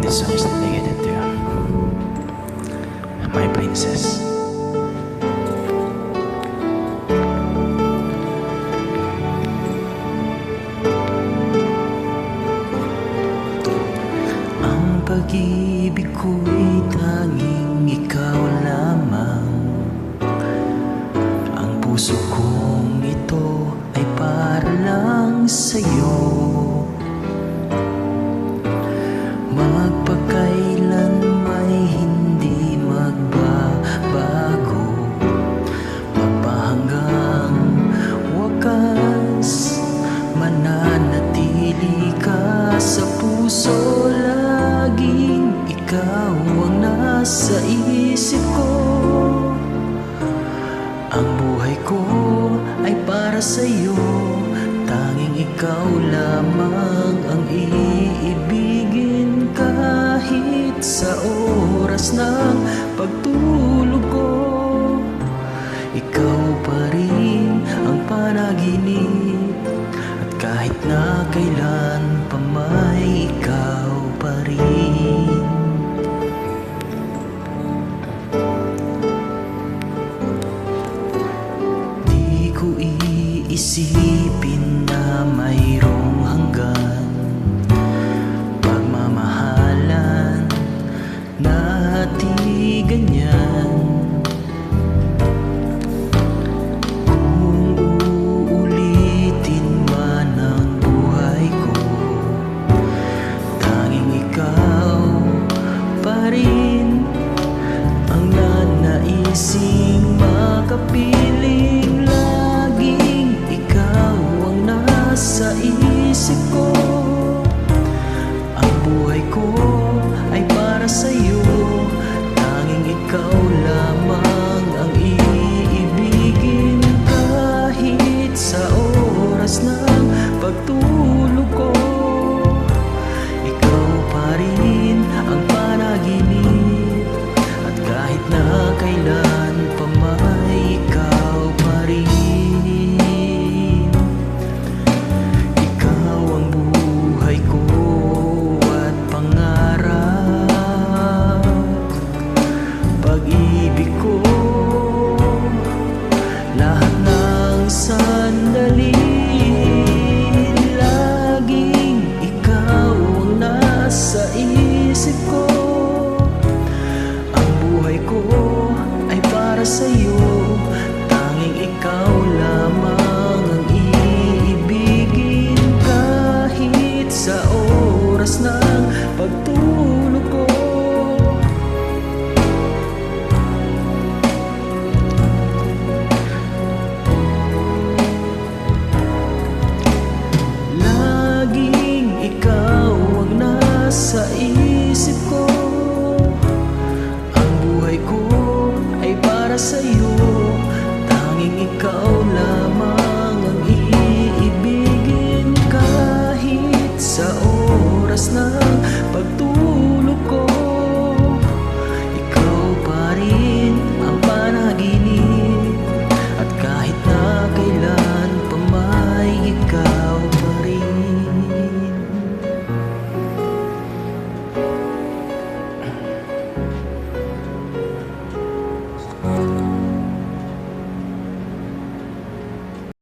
This song is dedicated to my princess. Ang pag-ibig ko'y tanging ikaw lamang. Ang puso kong ito ay para lang sa'yo. Magpakailan may hindi magbabago, mapahanggang wakas, mananatili ka sa puso. Laging ikaw ang nasa isip ko. Ang buhay ko ay para sa'yo, tanging ikaw lamang ang iibigin. Kahit sa oras ng pagtulog ko, ikaw pa rin ang panaginip. At kahit na kailan pa may ikaw pa rin. Di ko iisipin